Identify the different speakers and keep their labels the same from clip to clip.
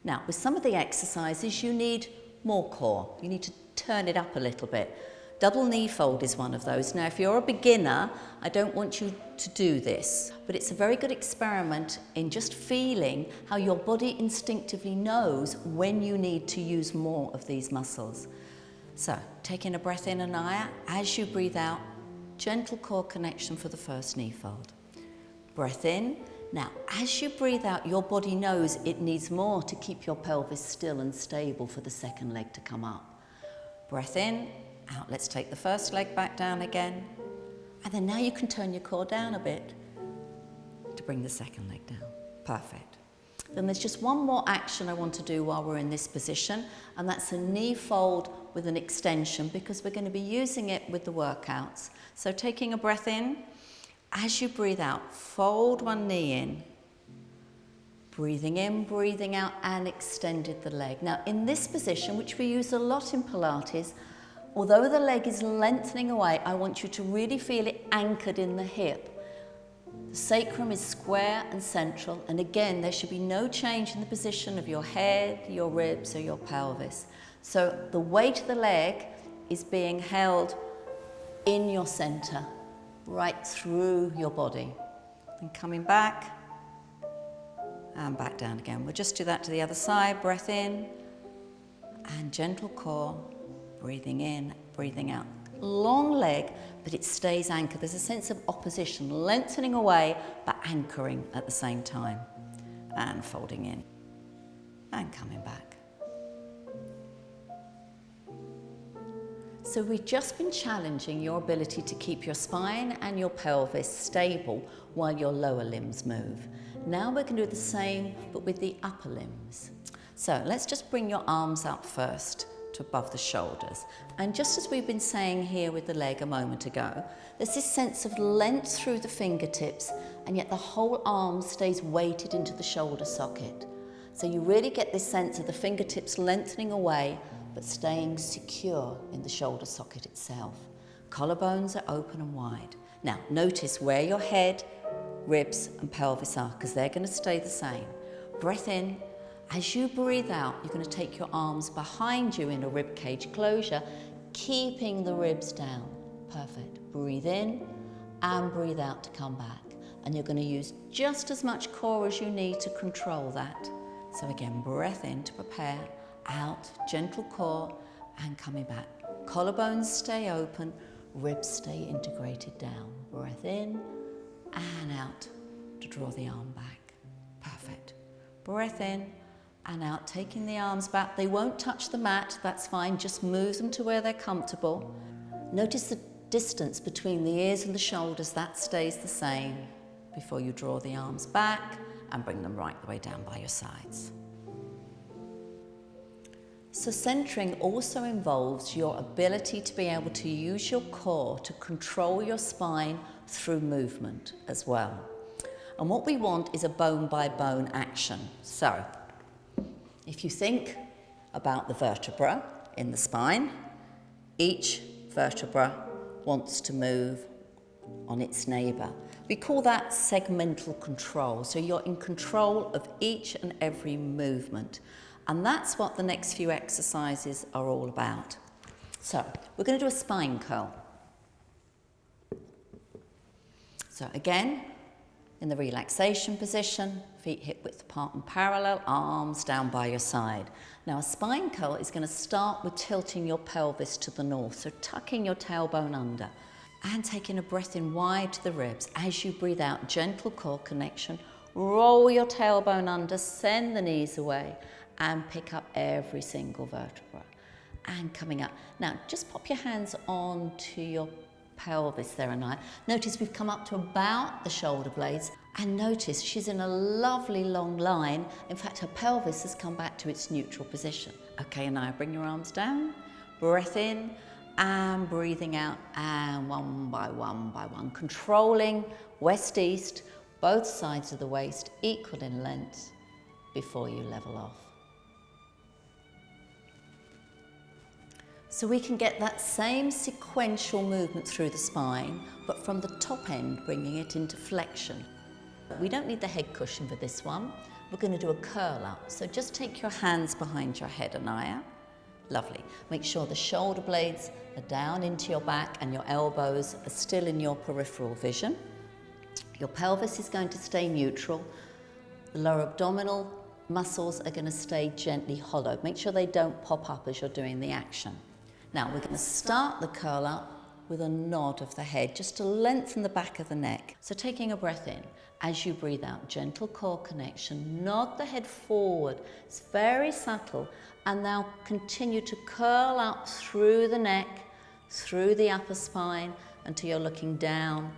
Speaker 1: Now, with some of the exercises, you need more core. You need to turn it up a little bit. Double knee fold is one of those. Now, if you're a beginner, I don't want you to do this, but it's a very good experiment in just feeling how your body instinctively knows when you need to use more of these muscles. So, taking a breath in and out, as you breathe out, gentle core connection for the first knee fold. Breath in. Now, as you breathe out, your body knows it needs more to keep your pelvis still and stable for the second leg to come up. Breath in, out. Let's take the first leg back down again. And then now you can turn your core down a bit to bring the second leg down. Perfect. Then there's just one more action I want to do while we're in this position, and that's a knee fold with an extension, because we're going to be using it with the workouts. So taking a breath in, as you breathe out, fold one knee in, breathing in, breathing out, and extended the leg. Now in this position, which we use a lot in Pilates, although the leg is lengthening away, I want you to really feel it anchored in the hip. The sacrum is square and central, and again, there should be no change in the position of your head, your ribs, or your pelvis. So the weight of the leg is being held in your center, right through your body. And coming back, and back down again. We'll just do that to the other side. Breath in, and gentle core, breathing in, breathing out. Long leg, but it stays anchored. There's a sense of opposition, lengthening away, but anchoring at the same time. And folding in, and coming back. So we've just been challenging your ability to keep your spine and your pelvis stable while your lower limbs move. Now we're going to do the same, but with the upper limbs. So let's just bring your arms up first to above the shoulders. And just as we've been saying here with the leg a moment ago, there's this sense of length through the fingertips, and yet the whole arm stays weighted into the shoulder socket. So you really get this sense of the fingertips lengthening away, but staying secure in the shoulder socket itself. Collarbones are open and wide. Now notice where your head, ribs and pelvis are, because they're going to stay the same. Breath in. As you breathe out, you're going to take your arms behind you in a rib cage closure, keeping the ribs down. Perfect. Breathe in and breathe out to come back. And you're going to use just as much core as you need to control that. So again, breath in to prepare, out, gentle core, and coming back. Collarbones stay open, ribs stay integrated down. Breath in and out to draw the arm back. Perfect. Breath in and out, taking the arms back. They won't touch the mat, that's fine. Just move them to where they're comfortable. Notice the distance between the ears and the shoulders, that stays the same before you draw the arms back and bring them right the way down by your sides. So centering also involves your ability to be able to use your core to control your spine through movement as well. And what we want is a bone by bone action. So if you think about the vertebra in the spine, each vertebra wants to move on its neighbour. We call that segmental control. So you're in control of each and every movement. And that's what the next few exercises are all about. So we're going to do a spine curl. So again, in the relaxation position, feet hip width apart and parallel, arms down by your side. Now a spine curl is going to start with tilting your pelvis to the north, so tucking your tailbone under and taking a breath in wide to the ribs. As you breathe out, gentle core connection, roll your tailbone under, send the knees away and pick up every single vertebra. And coming up. Now just pop your hands onto your pelvis there and I. Notice we've come up to about the shoulder blades, and notice she's in a lovely long line. In fact, her pelvis has come back to its neutral position. Okay, and now bring your arms down, breath in and breathing out, and one by one, controlling west-east, both sides of the waist equal in length before you level off. So we can get that same sequential movement through the spine, but from the top end, bringing it into flexion. We don't need the head cushion for this one. we're going to do a curl up. So just take your hands behind your head, Anaya. Lovely. Make sure the shoulder blades are down into your back and your elbows are still in your peripheral vision. Your pelvis is going to stay neutral. The lower abdominal muscles are going to stay gently hollowed. Make sure they don't pop up as you're doing the action. Now we're going to start the curl up with a nod of the head, just to lengthen the back of the neck. So taking a breath in, as you breathe out, gentle core connection, nod the head forward. It's very subtle. And now continue to curl up through the neck, through the upper spine, until you're looking down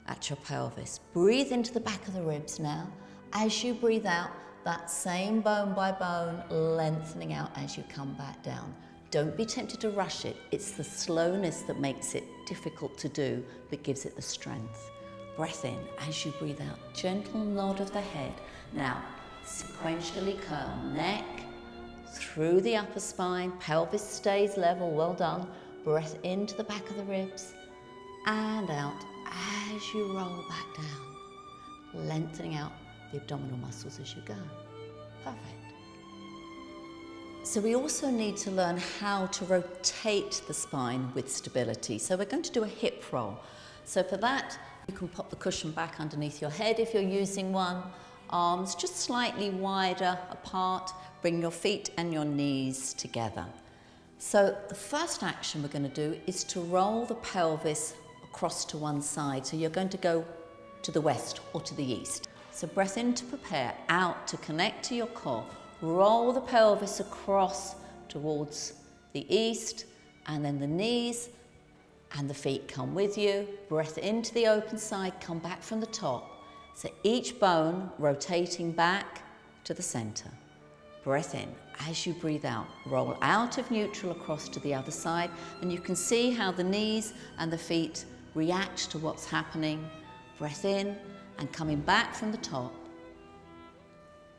Speaker 1: at your pelvis. Breathe into the back of the ribs now. As you breathe out, that same bone by bone lengthening out as you come back down. Don't be tempted to rush it. It's the slowness that makes it difficult to do, but gives it the strength. Breath in as you breathe out. Gentle nod of the head. Now, sequentially curl neck, through the upper spine, pelvis stays level, well done. Breath into the back of the ribs and out as you roll back down, lengthening out the abdominal muscles as you go. Perfect. So we also need to learn how to rotate the spine with stability. So we're going to do a hip roll. So for that, you can pop the cushion back underneath your head if you're using one. Arms just slightly wider apart. Bring your feet and your knees together. So the first action we're going to do is to roll the pelvis across to one side. So you're going to go to the west or to the east. So breath in to prepare, out to connect to your core. Roll the pelvis across towards the east, and then the knees and the feet come with you. Breath into the open side, come back from the top. So each bone rotating back to the center. Breath in. As you breathe out, roll out of neutral across to the other side, and you can see how the knees and the feet react to what's happening. Breath in and coming back from the top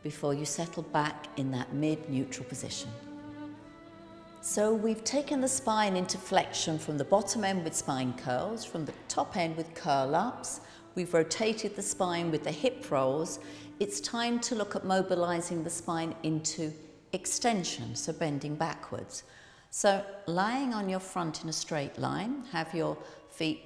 Speaker 1: before you settle back in that mid-neutral position. So we've taken the spine into flexion from the bottom end with spine curls, from the top end with curl ups. We've rotated the spine with the hip rolls. It's time to look at mobilizing the spine into extension, so bending backwards. So lying on your front in a straight line, have your feet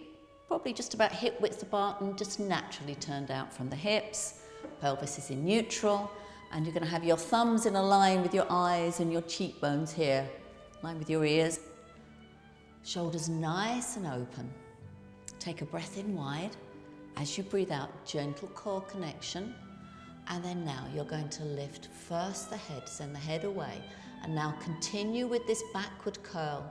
Speaker 1: probably just about hip width apart and just naturally turned out from the hips. Pelvis is in neutral, and you're going to have your thumbs in a line with your eyes and your cheekbones here, line with your ears. Shoulders nice and open. Take a breath in wide. As you breathe out, gentle core connection. And then now you're going to lift first the head, send the head away, and now continue with this backward curl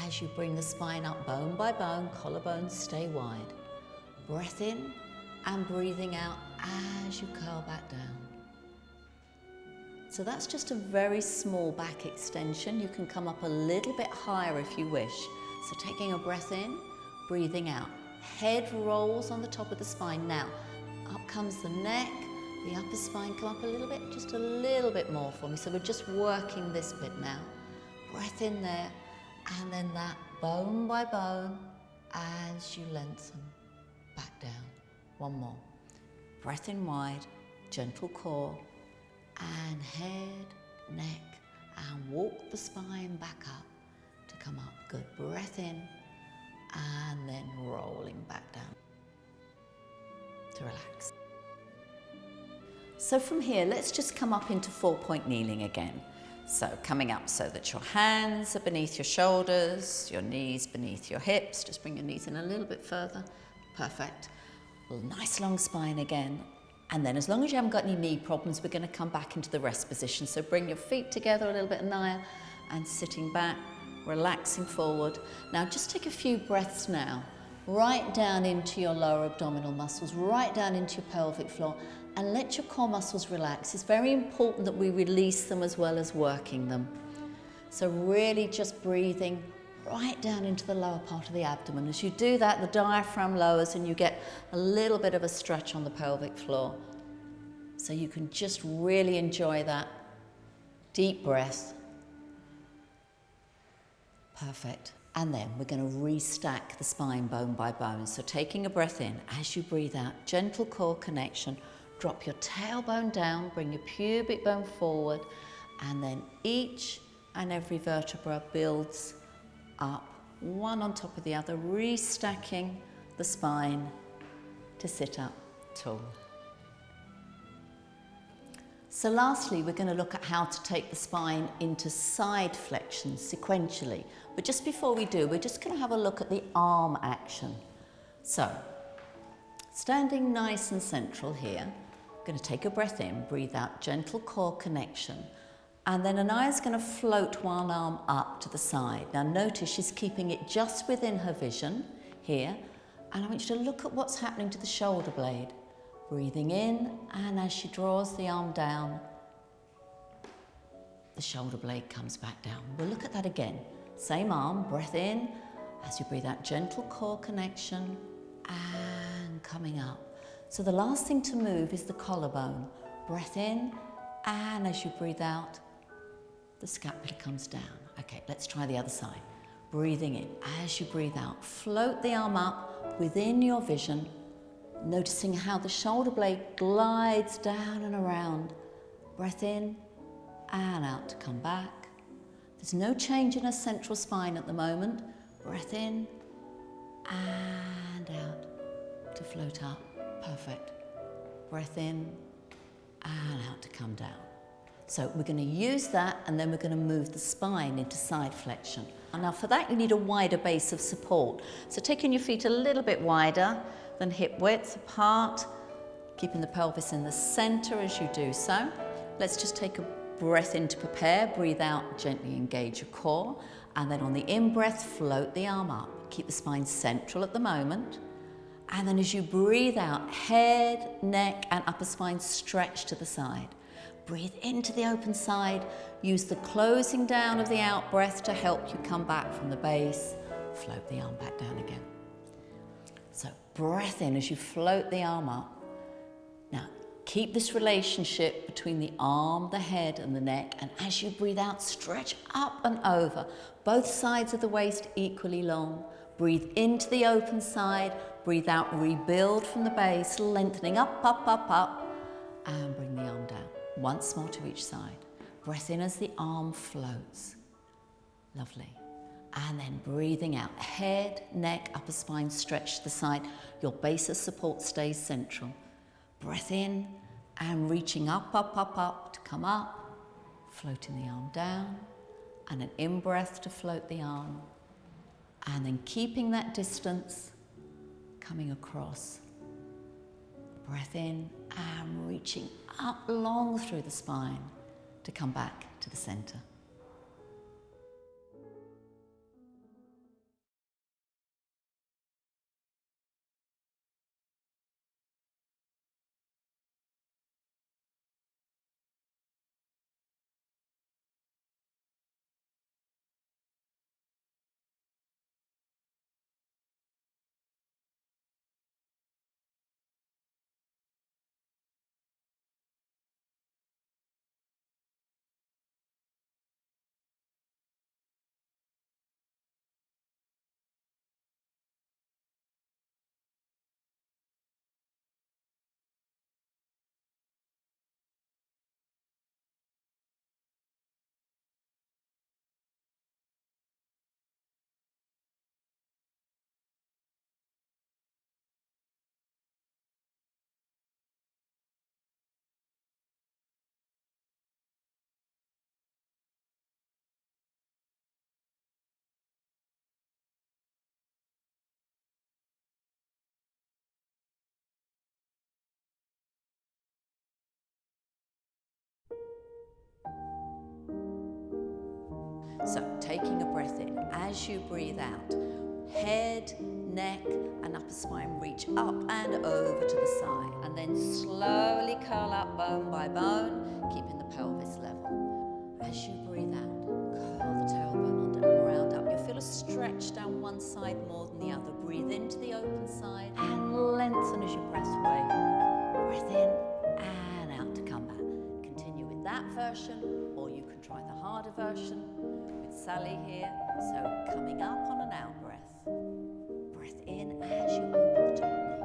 Speaker 1: as you bring the spine up bone by bone, collarbones stay wide. Breath in and breathing out as you curl back down. So that's just a very small back extension. You can come up a little bit higher if you wish. So taking a breath in, breathing out. Head rolls on the top of the spine. Now, up comes the neck, the upper spine, come up a little bit, just a little bit more for me. So we're just working this bit now. Breath in there, and then that bone by bone as you lengthen back down. One more. Breath in wide, gentle core, and head, neck, and walk the spine back up to come up. Good. Breath in, and then rolling back down to relax. So from here, let's just come up into 4-point kneeling again. So coming up so that your hands are beneath your shoulders, your knees beneath your hips. Just bring your knees in a little bit further. Perfect. A nice long spine again. And then as long as you haven't got any knee problems, we're going to come back into the rest position. So bring your feet together a little bit, Anaya, and sitting back, relaxing forward. Now just take a few breaths now, right down into your lower abdominal muscles, right down into your pelvic floor, and let your core muscles relax. It's very important that we release them as well as working them. So really just breathing right down into the lower part of the abdomen. As you do that, the diaphragm lowers and you get a little bit of a stretch on the pelvic floor. So you can just really enjoy that deep breath. Perfect. And then we're going to restack the spine bone by bone. So taking a breath in, as you breathe out, gentle core connection, drop your tailbone down, bring your pubic bone forward, and then each and every vertebra builds up, one on top of the other, restacking the spine to sit up tall. So lastly, we're going to look at how to take the spine into side flexion sequentially. But just before we do, we're just going to have a look at the arm action. So, standing nice and central here, I'm going to take a breath in, breathe out, gentle core connection. And then Anaya's going to float one arm up to the side. Now notice she's keeping it just within her vision here. And I want you to look at what's happening to the shoulder blade. Breathing in, and as she draws the arm down, the shoulder blade comes back down. We'll look at that again. Same arm, breath in, as you breathe out, gentle core connection, and coming up. So the last thing to move is the collarbone. Breath in, and as you breathe out, the scapula comes down. Okay, let's try the other side. Breathing in, as you breathe out, float the arm up within your vision, noticing how the shoulder blade glides down and around. Breath in and out to come back. There's no change in her central spine at the moment. Breath in and out to float up. Perfect. Breath in and out to come down. So we're going to use that, and then we're going to move the spine into side flexion. And now for that you need a wider base of support. So taking your feet a little bit wider than hip width apart, keeping the pelvis in the center as you do so. Let's just take a breath in to prepare, breathe out, gently engage your core, and then on the in-breath, float the arm up. Keep the spine central at the moment, and then as you breathe out, head, neck, and upper spine stretch to the side. Breathe into the open side, use the closing down of the out breath to help you come back from the base, float the arm back down again. So breath in as you float the arm up. Now keep this relationship between the arm, the head and the neck, and as you breathe out, stretch up and over. Both sides of the waist equally long. Breathe into the open side, breathe out, rebuild from the base, lengthening up, up, up, up, and bring the arm down. Once more to each side. Breath in as the arm floats. Lovely. And then breathing out, head, neck, upper spine, stretch to the side. Your base of support stays central. Breath in and reaching up, up, up, up to come up, floating the arm down, and an in-breath to float the arm. And then keeping that distance, coming across. Breath in and reaching up long through the spine to come back to the center. So taking a breath in, as you breathe out, head, neck and upper spine reach up and over to the side, and then slowly curl up bone by bone, keeping the pelvis level. As you breathe out, curl the tailbone under and round up. You'll feel a stretch down one side more than the other. Breathe into the open side and lengthen as you press away. Breath in and out to come back. Continue with that version, or you can try the harder version with Sally here. So coming up on an out breath. Breath in as you open the top knee.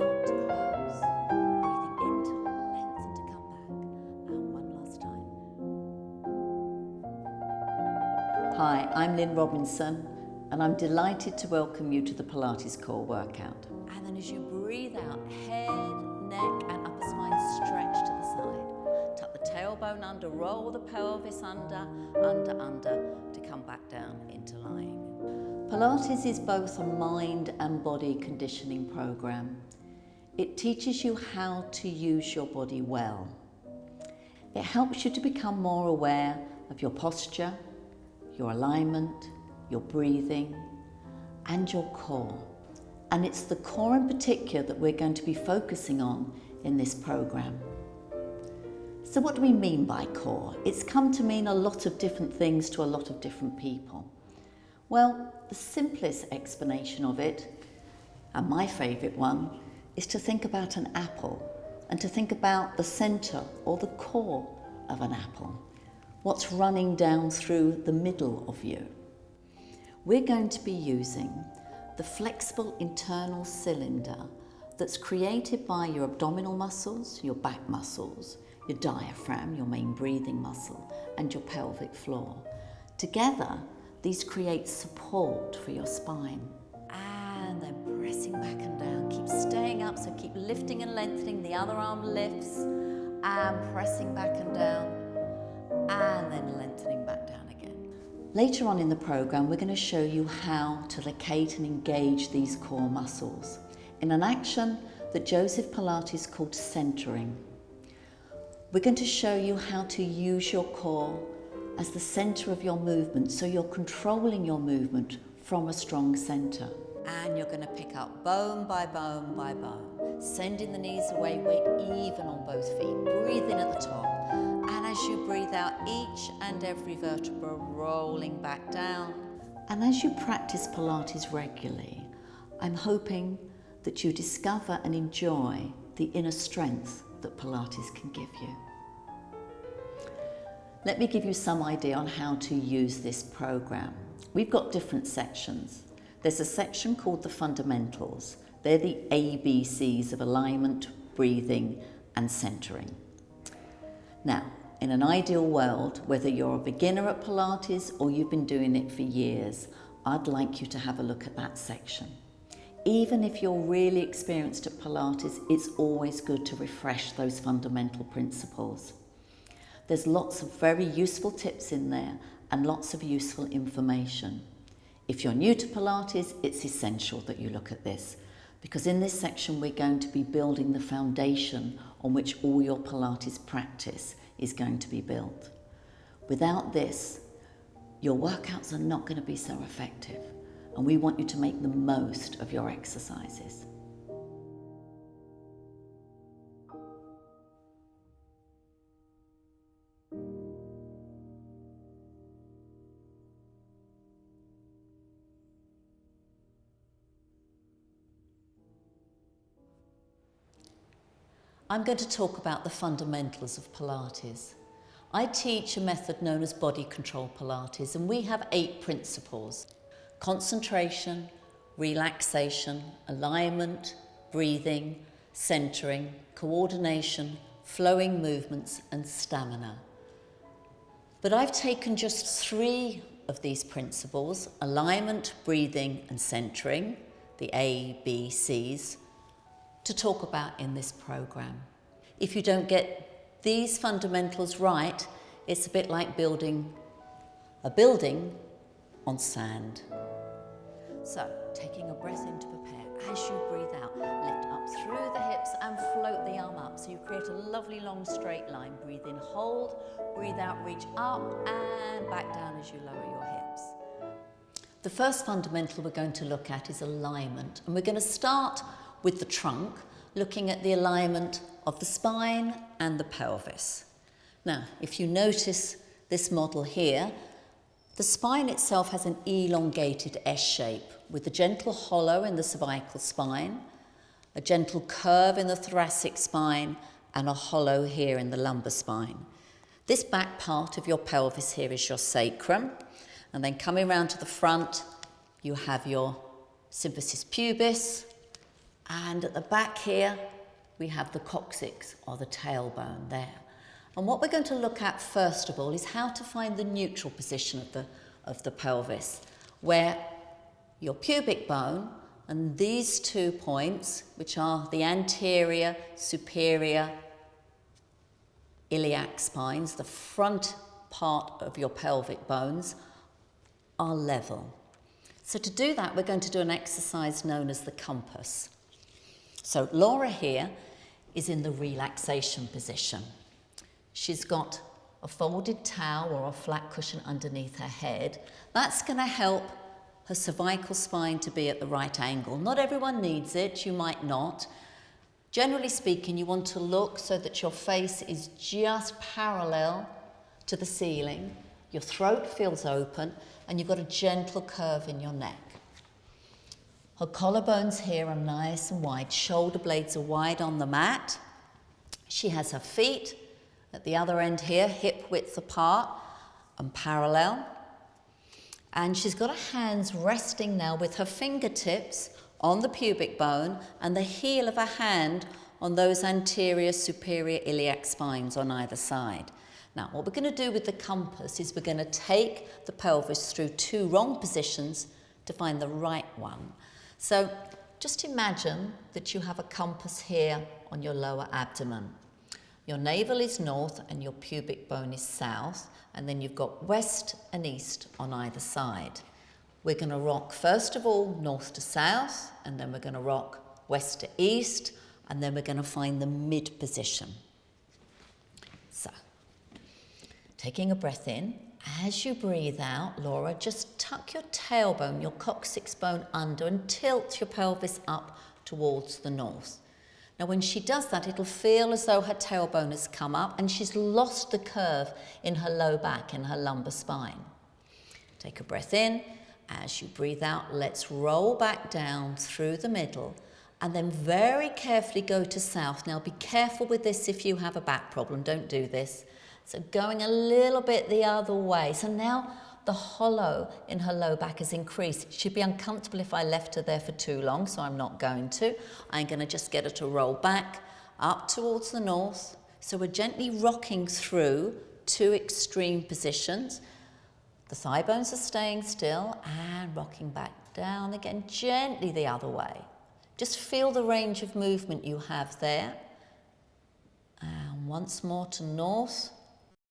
Speaker 1: Out to close. Breathing into Hi, I'm Lynne Robinson, and I'm delighted to welcome you to the Pilates core workout. And then as you breathe out, head, neck and upper spine stretch to the side. Tuck the tailbone under, roll the pelvis under, to come back down into lying. Pilates is both a mind and body conditioning program. It teaches you how to use your body well. It helps you to become more aware of your posture, your alignment, your breathing, and your core. And it's the core in particular that we're going to be focusing on in this program. So what do we mean by core? It's come to mean a lot of different things to a lot of different people. Well, the simplest explanation of it, and my favourite one, is to think about an apple and to think about the centre or the core of an apple. What's running down through the middle of you. We're going to be using the flexible internal cylinder that's created by your abdominal muscles, your back muscles, your diaphragm, your main breathing muscle, and your pelvic floor. Together, these create support for your spine. And then pressing back and down. Keep staying up, so keep lifting and lengthening. The other arm lifts and pressing back and down. And then lengthening back down again. Later on in the program, we're going to show you how to locate and engage these core muscles in an action that Joseph Pilates called centering. We're going to show you how to use your core as the center of your movement, so you're controlling your movement from a strong center. And you're going to pick up bone by bone by bone, sending the knees away, weight even on both feet. Breathe in at the top. And as you breathe out, each and every vertebra rolling back down. And as you practice Pilates regularly, I'm hoping that you discover and enjoy the inner strength that Pilates can give you. Let me give you some idea on how to use this program. We've got different sections. There's a section called the fundamentals. They're the ABCs of alignment, breathing, and centering. Now, in an ideal world, whether you're a beginner at Pilates or you've been doing it for years, I'd like you to have a look at that section. Even if you're really experienced at Pilates, it's always good to refresh those fundamental principles. There's lots of very useful tips in there and lots of useful information. If you're new to Pilates, it's essential that you look at this, because in this section we're going to be building the foundation on which all your Pilates practice is going to be built. Without this, your workouts are not going to be so effective, and we want you to make the most of your exercises. I'm going to talk about the fundamentals of Pilates. I teach a method known as body control Pilates, and we have 8 principles: concentration, relaxation, alignment, breathing, centering, coordination, flowing movements, and stamina. But I've taken just 3 of these principles, alignment, breathing, and centering, the ABCs, to talk about in this program. If you don't get these fundamentals right, it's a bit like building a building on sand. So, taking a breath in to prepare. As you breathe out, lift up through the hips and float the arm up. So you create a lovely long straight line. Breathe in, hold, breathe out, reach up and back down as you lower your hips. The first fundamental we're going to look at is alignment, and we're going to start with the trunk, looking at the alignment of the spine and the pelvis. Now, if you notice this model here, the spine itself has an elongated S shape with a gentle hollow in the cervical spine, a gentle curve in the thoracic spine, and a hollow here in the lumbar spine. This back part of your pelvis here is your sacrum, and then coming round to the front, you have your symphysis pubis, and at the back here, we have the coccyx, or the tailbone there. And what we're going to look at first of all is how to find the neutral position of the of the pelvis, where your pubic bone and these 2 points, which are the anterior, superior iliac spines, the front part of your pelvic bones, are level. So to do that, we're going to do an exercise known as the compass. So Laura here is in the relaxation position. She's got a folded towel or a flat cushion underneath her head. That's going to help her cervical spine to be at the right angle. Not everyone needs it, you might not. Generally speaking, you want to look so that your face is just parallel to the ceiling, your throat feels open, and you've got a gentle curve in your neck. Her collarbones here are nice and wide, shoulder blades are wide on the mat. She has her feet at the other end here, hip width apart and parallel. And she's got her hands resting now with her fingertips on the pubic bone and the heel of her hand on those anterior superior iliac spines on either side. Now, what we're going to do with the compass is we're going to take the pelvis through 2 wrong positions to find the right one. So just imagine that you have a compass here on your lower abdomen. Your navel is north and your pubic bone is south, and then you've got west and east on either side. We're going to rock first of all north to south, and then we're going to rock west to east, and then we're going to find the mid position. So, taking a breath in. As you breathe out, Laura, just tuck your tailbone, your coccyx bone under, and tilt your pelvis up towards the north. Now, when she does that, it'll feel as though her tailbone has come up and she's lost the curve in her low back, in her lumbar spine. Take a breath in. As you breathe out, let's roll back down through the middle and then very carefully go to south. Now, be careful with this if you have a back problem. Don't do this. So going a little bit the other way. So now the hollow in her low back has increased. She'd be uncomfortable if I left her there for too long, so I'm not going to. I'm going to just get her to roll back up towards the north. So we're gently rocking through 2 extreme positions. The thigh bones are staying still and rocking back down again, gently the other way. Just feel the range of movement you have there. And once more to north